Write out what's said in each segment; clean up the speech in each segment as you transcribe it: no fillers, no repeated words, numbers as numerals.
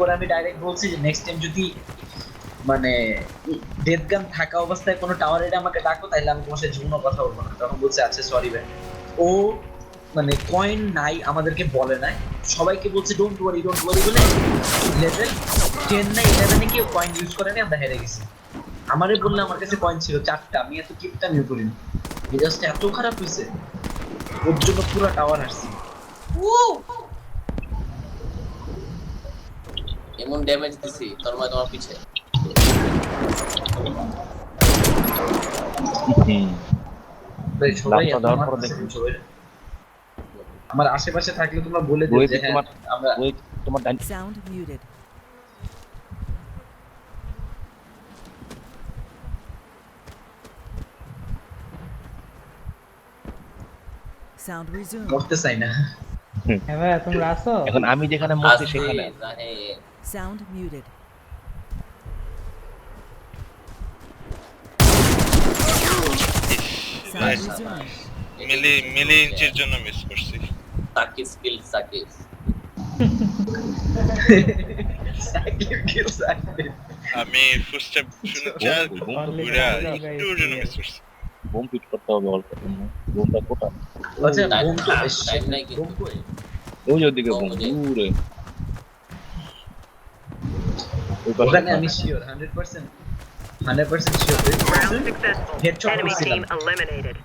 এরপর আমি ডাইরেক্ট বলছি যে নেক্সট টাইম যদি মানে ডেথ গান থাকা অবস্থায় কোনো টাওয়ার এটা আমাকে ডাকো তাহলে আমি তোমার সাথে জীবনও কথা বলবো না। তখন বলছে আচ্ছা সরি ভাই। ও মানে কয়েন নাই আমাদেরকে বলে নাই, সবাইকে বলছে ডোন্ট ওয়ারি বলে লেভেল 10 না 11 এ কেউ কয়েন ইউজ করে নাই, আমরা হেরে গেছি। আমারে বললে আমার কাছে কয়েন ছিল 4টা, আমি এত কিপটা নিয়ে করিনি। মেজাজটা এত খারাপ হয়েছে ওর জন্য পুরো টাওয়ার আসছে। এমন ড্যামেজ দিছি তোমার পিছে। ভাই সবাই এত মারতেছে, সবাই আমার আশেপাশে থাকলে তোমরা বলে দিও যে হ্যাঁ আমরা তোমার Sound muted. Sound resumed. মরতে চাই না। হ্যাঁ ভাই তোমরা আসো। এখন আমি যেখানে মরছি সেখানে Sound muted. Sound resumed. মিলি ইঞ্চের জন্য মিস করছি। সাকিব স্কিল সাকিব। আমি ফুটস্টেপ শুনেছি আর ঘুরে একটু জন্য মিস করছি। বোম পিট করতে হবে অল্প সময়। বোমটা কোথায়? আচ্ছা বোম তো টাইম নাই কিন্তু। বোম কই? ওই ওদিকে বোম দূরে। ওখানে আমি sure 100% sure. Round successful. Headshot Enemy করছিলাম। team eliminated.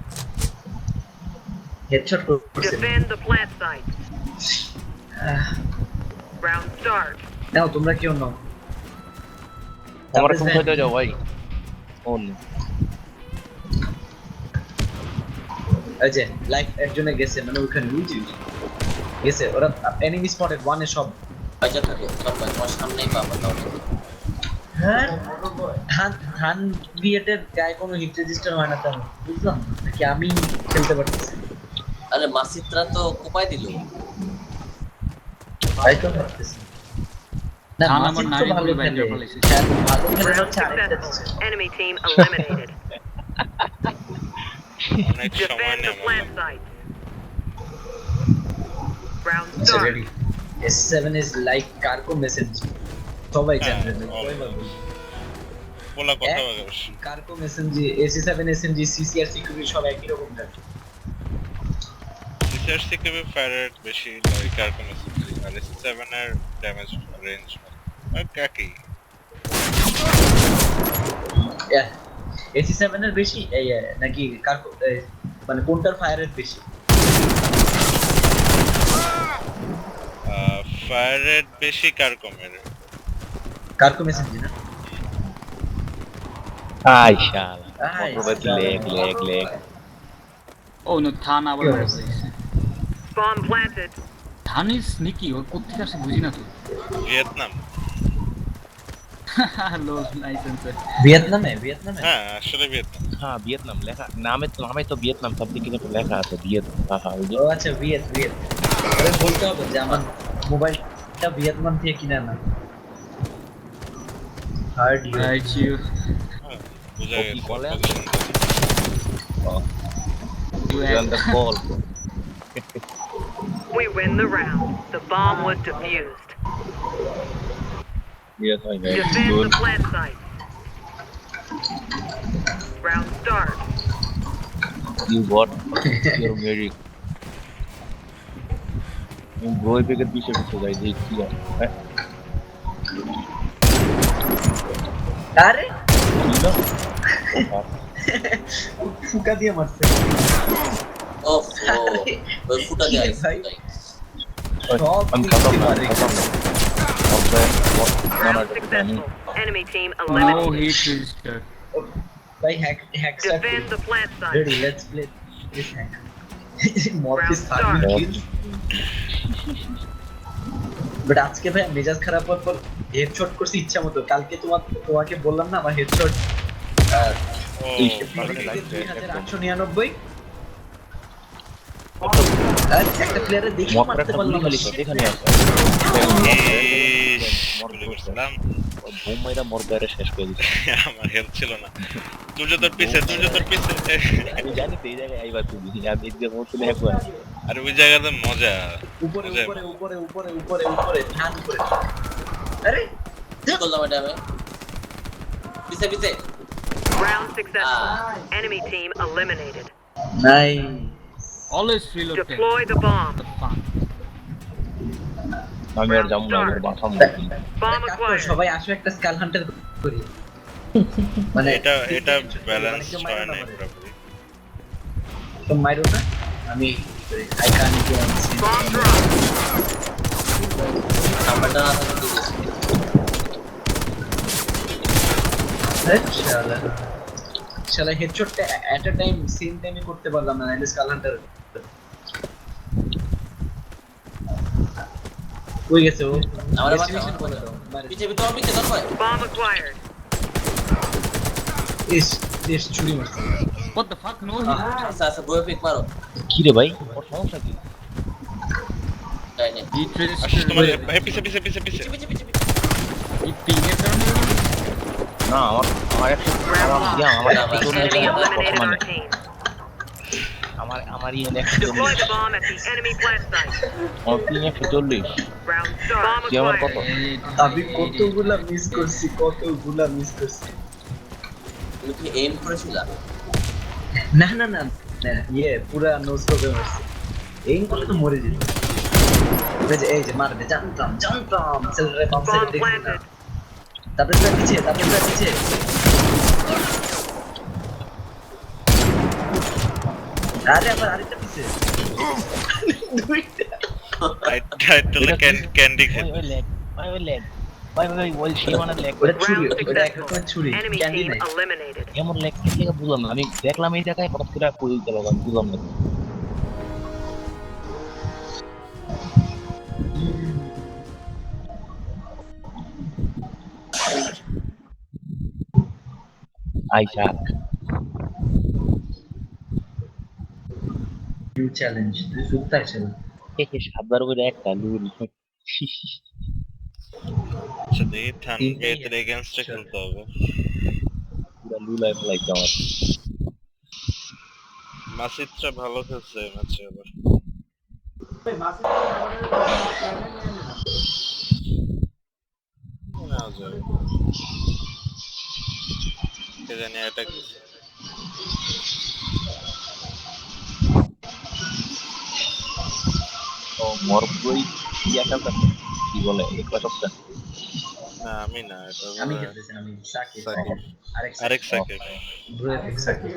হেডশট করছে। Defend the plant site. Round start. নাও তোমরা কেউ নাও। আমার ফোন করে যাও ভাই। ফোন এই যে লাইফ একজনে গেছে মানে ওখানে বুঝি গেছে ওরা এনিমি স্পটেড ওয়ান এ সব। বাঁচা থাকো তোমার সামনেই পাবো তাহলে। হ্যাঁ ধান ক্রিয়েটেড গায়ে কোনো হিট রেজিস্টার হয় না তেমন, বুঝলাম নাকি আমি খেলতে পারতেছি। আরে মাসিত্রা তো কোপায় দিল। তাই তো ভাবতেছি না আমার নারী ভালো খেলে, ভালো খেলে হচ্ছে আরেকটা দিচ্ছে। Enemy team eliminated. অনেক সময় Defend নেই the plant site. Round আচ্ছা start. Ready. S7 is like cargo message, সবাই জানে বলা কথা বলে কার্গো মেসেঞ্জি AC7 SMG CCR সিকিউরিটি সব একই রকম জানে। রিসার্চ থেকে ফায়ার রেট বেশি লাইক আর কোন আর 7 এর ড্যামেজ রেঞ্জ কাকি AC7 এর বেশি নাকি কার্গো মানে কোনটার ফায়ার রেট বেশি? ফায়ার রেট বেশি কারকমের কার্গো মেসেঞ্জি না? আই শালা কত লেগ ও নো থান আবার মেরেছে। Bomb planted. Than is sneaky, ও কোত্থেকে আসে বুঝি না তো। ভিয়েতনাম। লো লাইসেন্স ভিয়েতনামে হ্যাঁ আসলে ভিয়েতনাম। হ্যাঁ ভিয়েতনাম লেখা নামে তো ভিয়েতনাম সব দিকে কিন্তু লেখা আছে ভিয়েতনাম। হ্যাঁ ও আচ্ছা ভিয়েত আরে বলতে হবে যে আমার মোবাইলটা ভিয়েতনাম থেকে কিনা না। হার্ড রাইট ইউ বুঝা গেছে বলে you on the ball. We win the round. The bomb was defused. Yes, I guess. Defend Good. the plant site. Round start. You got your magic. In boy पे कर पीछे जाए देख किया है আরে ফুকা দিয়ে মারছে। ওফ ওই ফুটা দিয়ে ভাই সব আমি খতম Round successful. Enemy team no eliminated. Hit register. ভাই hack Defend the plant site. Ready let's play this hack মর্টিস Round start. কিল। বাট আজকে ভাই মেজাজ খারাপ হওয়ার পর হেডশট করছি ইচ্ছা মতো। কালকে তোমাকে বললাম না আমার হেডশট ও 2899 একটা প্লেয়ারে দেখে মারতে পারলাম না। এখানে আছে বোম মাইরা মোর গায়ে শেষ করে দিছে। আমার হেল্প ছিল না। তুই তোর পিছে আমি জানি তো এই জায়গায় আইবা তুমি আমি যে মোটলে একবার আর ওই জায়গাতে মজা উপরে ধান উপরে আরে কি করলাম এটা আমি পিছে পিছে Round successful. Enemy team eliminated. নাই always reload Deploy the bomb. আমি আর যাবো না আমার বাসা Bomb কাজ করো, acquired. সবাই আসো একটা স্কাল হান্টার করি মানে এটা ব্যালেন্স হয় না পুরোপুরি। তো মাইরো না আমি আই ক্যান Bomb drop. নাম্বারটা না থাকলে দিয়ে দিচ্ছি। শালা হেডশটটা এট আ টাইম সেম টাইমে করতে পারলাম না নাইলে স্কাল হান্টার কই গেছে ও আমার বাচ্চা Destination বলে দাও পিছে পিছে পিছে ধর ভাই Bomb acquired. ইস ছুরি মারছে হোয়াট দ্য ফাক নো আচ্ছা আচ্ছা বয়ে পিক মারো কি রে ভাই ওর সমস্যা কি তাই নেই হি ট্রেস আসো তোমার পিছে পিছে পিছে পিছে পিছে পিছে পিছে পিছে এই পিং এর কারণে না আমার আমার একটু আমার ইয়া আমার একটু Enemy eliminated বর্তমানে our team. আমার ইয়ে একটু Deploy the bomb at the enemy plant site. আমার পিং 140 Round start. Bomb কি আমার কত acquired. আমি কতগুলা মিস করছি তুমি কি এম করেছিলা না না না না, ইয়ে পুরা নোজ করে মারছে এই করলে তো মরে যেত এই যে মারবে জানতাম সেলরে পাম্প Bomb সেট দেখি না planted. তারপরে পিছে আরে আবার আরেকটা পিছে দুইটা টাইটেল ক্যান্ডি ওই লেগ ভাই ওই সেই মানে লেগ ওটা ছুরি Round ওটা একটা successful. ছুরি Enemy ক্যান্ডি team নাই eliminated. এমন লেগ থেকে বুঝলাম না আমি দেখলাম এই জায়গায় হঠাৎ করে কই গেল আমি বুঝলাম না আইসা নিউ চ্যালেঞ্জ তুই সুপার চ্যালেঞ্জ সাবধান করে একটা লুল আচ্ছা দেখি থানগেটের এগেইনস্টে খেলতে হবে। পুরো লুলাই ফেলাইছে আমার মাসিদটা ভালো খেলছে ম্যাচে আবার। না যাবে কে জানি অ্যাটাক দিছে। ও মরবই ইয়াটা কি বলে একটা সপ্তাহ না আমি না এটা আমি খেলতেছি আমি সাকিব সাকিব। আরেক আরেক সাকিব ব্রো সাকিব